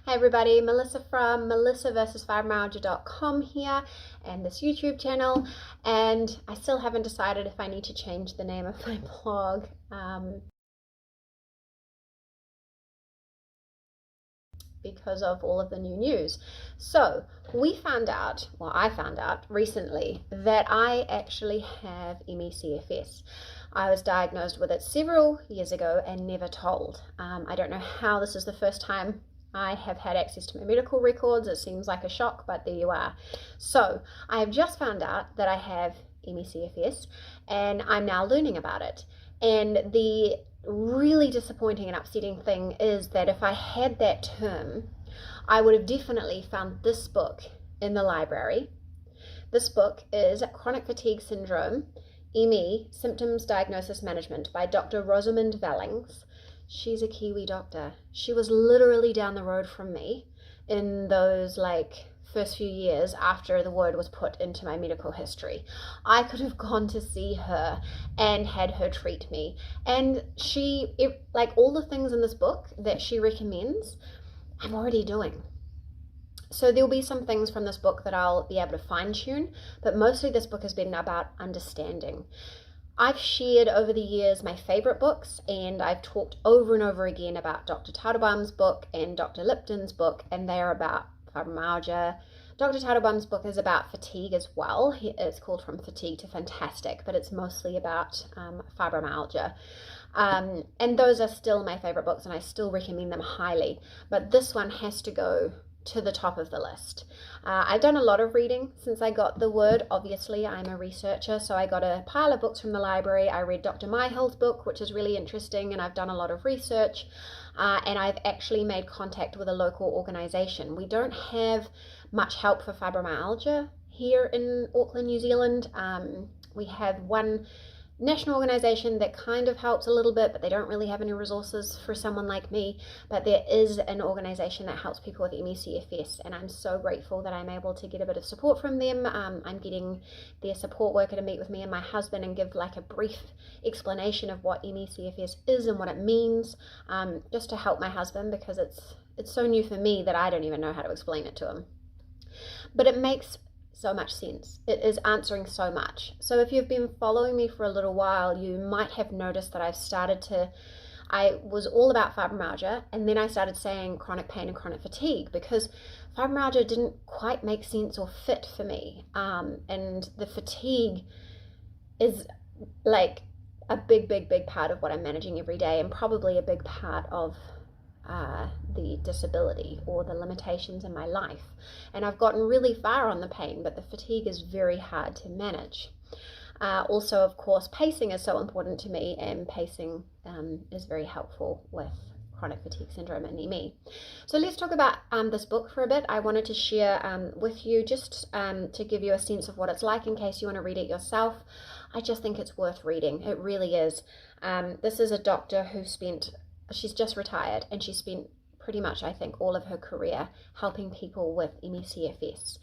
Hey everybody, Melissa from melissaversusfibromyalgia.com here and this YouTube channel, and I still haven't decided if I need to change the name of my blog. Because of all of the new news. So I found out recently that I actually have ME CFS. I was diagnosed with it several years ago and never told. I don't know how this is the first time I have had access to my medical records. It seems like a shock, but there you are. So I have just found out that I have ME CFS and I'm now learning about it. And the really disappointing and upsetting thing is that if I had that term, I would have definitely found this book in the library. This book is Chronic Fatigue Syndrome, ME, Symptoms, Diagnosis, Management by Dr. Rosamund Vallings. She's a Kiwi doctor. She was literally down the road from me in those first few years after the word was put into my medical history. I could have gone to see her and had her treat me. And all the things in this book that she recommends, I'm already doing. So there'll be some things from this book that I'll be able to fine tune, but mostly this book has been about understanding. I've shared over the years my favorite books, and I've talked over and over again about Dr. Tattlebaum's book and Dr. Lipton's book, and they're about fibromyalgia. Dr. Tattlebaum's book is about fatigue as well. It's called From Fatigue to Fantastic, but it's mostly about fibromyalgia. And those are still my favorite books, and I still recommend them highly. But this one has to go to the top of the list. I've done a lot of reading since I got the word. Obviously, I'm a researcher, so I got a pile of books from the library. I read Dr. Myhill's book, which is really interesting, and I've done a lot of research. And I've actually made contact with a local organization. We don't have much help for fibromyalgia here in Auckland, New Zealand. We have one national organization that kind of helps a little bit, but they don't really have any resources for someone like me. But there is an organization that helps people with ME CFS, and I'm so grateful that I'm able to get a bit of support from them. I'm getting their support worker to meet with me and my husband and give a brief explanation of what ME CFS is and what it means, just to help my husband, because it's so new for me that I don't even know how to explain it to him. But it makes so much sense. It is answering so much. So if you've been following me for a little while, you might have noticed that I was all about fibromyalgia, and then I started saying chronic pain and chronic fatigue because fibromyalgia didn't quite make sense or fit for me. And the fatigue is a big part of what I'm managing every day, and probably a big part of the disability or the limitations in my life. And I've gotten really far on the pain, but the fatigue is very hard to manage. Also, of course, pacing is so important to me, and pacing is very helpful with chronic fatigue syndrome and ME. So let's talk about this book for a bit. I wanted to share with you just to give you a sense of what it's like in case you want to read it yourself. I just think it's worth reading. It really is. This is a doctor she's just retired, and she spent pretty much, I think, all of her career helping people with ME CFS.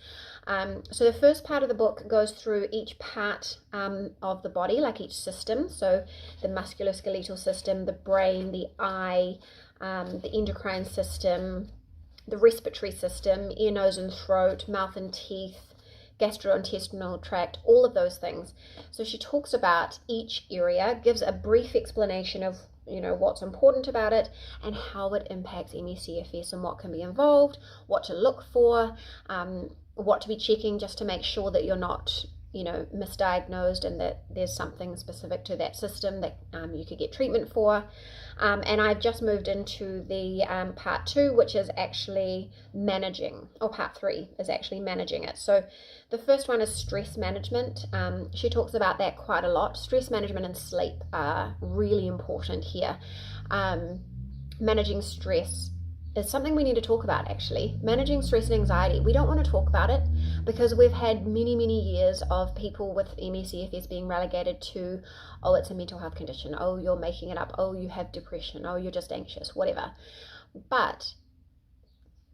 So the first part of the book goes through each part of the body, like each system. So the musculoskeletal system, the brain, the eye, the endocrine system, the respiratory system, ear, nose and throat, mouth and teeth, gastrointestinal tract, all of those things. So she talks about each area, gives a brief explanation of what's important about it and how it impacts ME CFS and what can be involved, what to look for, what to be checking just to make sure that you're not misdiagnosed and that there's something specific to that system that you could get treatment for. And I've just moved into the part 2, which is actually managing, or part 3 is actually managing it. So the first one is stress management. She talks about that quite a lot. Stress management and sleep are really important here. Managing stress is something we need to talk about, actually. Managing stress and anxiety. We don't want to talk about it because we've had many years of people with ME CFS being relegated to, oh, it's a mental health condition, oh, you're making it up, oh, you have depression, oh, you're just anxious, whatever.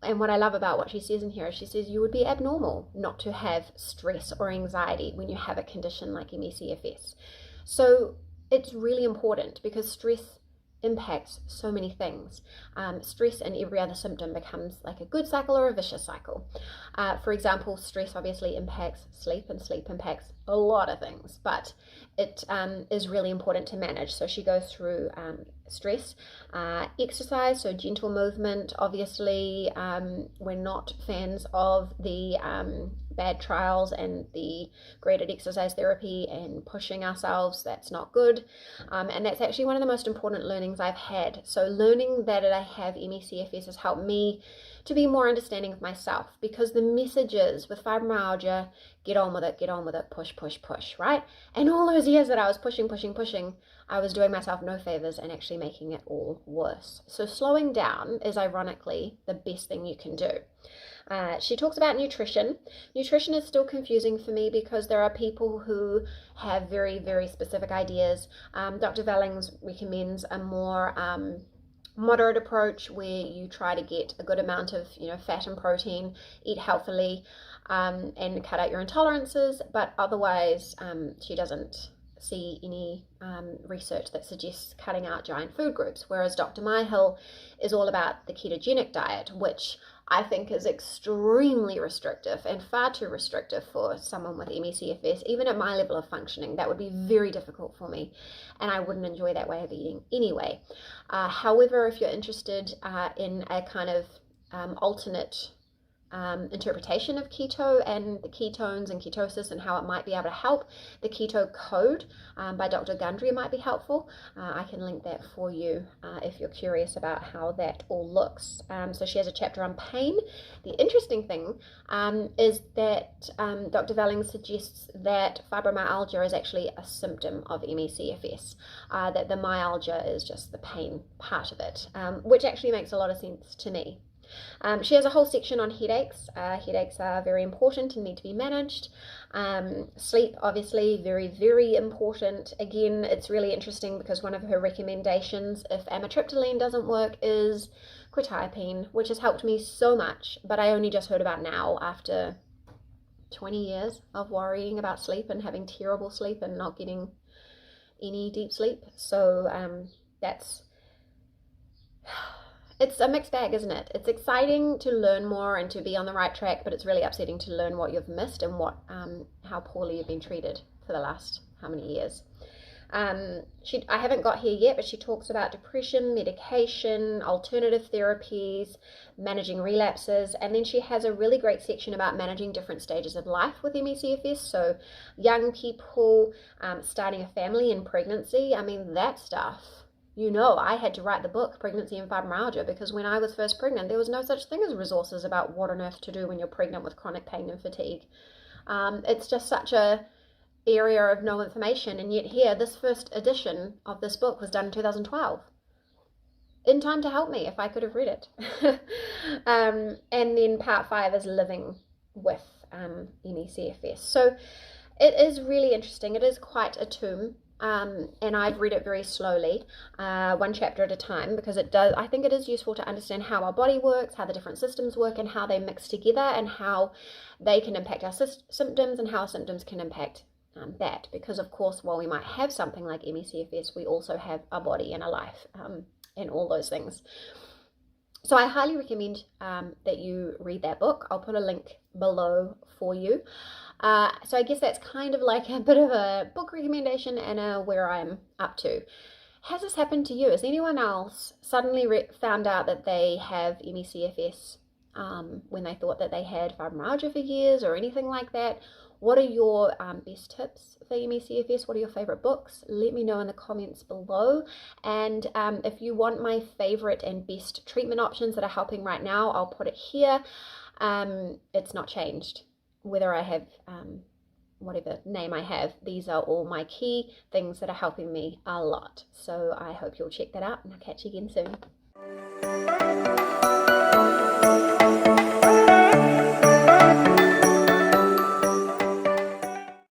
And what I love about what she says in here is she says you would be abnormal not to have stress or anxiety when you have a condition like ME CFS. So it's really important because stress impacts so many things. Stress in every other symptom becomes like a good cycle or a vicious cycle. For example, stress obviously impacts sleep, and sleep impacts a lot of things, but it is really important to manage. So she goes through stress, exercise, so gentle movement. Obviously, we're not fans of the bad trials and the graded exercise therapy and pushing ourselves. That's not good, and that's actually one of the most important learnings I've had. So learning that I have ME CFS has helped me to be more understanding of myself, because the messages with fibromyalgia, get on with it, push, right? And all those years that I was pushing, I was doing myself no favors and actually making it all worse. So slowing down is ironically the best thing you can do. She talks about nutrition. Nutrition is still confusing for me because there are people who have very, very specific ideas. Dr. Vellings recommends a more moderate approach where you try to get a good amount of fat and protein, eat healthily, and cut out your intolerances. But otherwise, she doesn't see any research that suggests cutting out giant food groups, whereas Dr. Myhill is all about the ketogenic diet, which I think is extremely restrictive and far too restrictive for someone with ME CFS. Even at my level of functioning, that would be very difficult for me, and I wouldn't enjoy that way of eating anyway. However, if you're interested in a kind of alternate interpretation of keto and the ketones and ketosis and how it might be able to help, the Keto Code by Dr. Gundry might be helpful. I can link that for you if you're curious about how that all looks. So she has a chapter on pain. The interesting thing is that Dr. Velling suggests that fibromyalgia is actually a symptom of ME CFS, that the myalgia is just the pain part of it, which actually makes a lot of sense to me. She has a whole section on headaches. Headaches are very important and need to be managed. Sleep, obviously, very, very important. Again, it's really interesting because one of her recommendations, if amitriptyline doesn't work, is quetiapine, which has helped me so much, but I only just heard about now after 20 years of worrying about sleep and having terrible sleep and not getting any deep sleep. So it's a mixed bag, isn't it? It's exciting to learn more and to be on the right track, but it's really upsetting to learn what you've missed and how poorly you've been treated for the last how many years. I haven't got here yet, but she talks about depression, medication, alternative therapies, managing relapses, and then she has a really great section about managing different stages of life with ME CFS. So young people, starting a family and pregnancy, I mean, that stuff. I had to write the book, Pregnancy and Fibromyalgia, because when I was first pregnant, there was no such thing as resources about what on earth to do when you're pregnant with chronic pain and fatigue. It's just such a area of no information, and yet here, this first edition of this book was done in 2012. In time to help me if I could have read it. And then part 5 is living with ME CFS. So it is really interesting. It is quite a tome. And I've read it very slowly, one chapter at a time, because I think it is useful to understand how our body works, how the different systems work, and how they mix together, and how they can impact our symptoms, and how symptoms can impact that. Because of course, while we might have something like ME CFS, we also have a body and a life, and all those things. So I highly recommend that you read that book. I'll put a link below for you. So I guess that's kind of like a bit of a book recommendation and where I'm up to. Has this happened to you? Has anyone else suddenly found out that they have ME CFS when they thought that they had fibromyalgia for years or anything like that? What are your best tips for ME CFS? What are your favorite books? Let me know in the comments below. And if you want my favorite and best treatment options that are helping right now, I'll put it here. It's not changed. Whether I have whatever name I have, these are all my key things that are helping me a lot. So I hope you'll check that out, and I'll catch you again soon.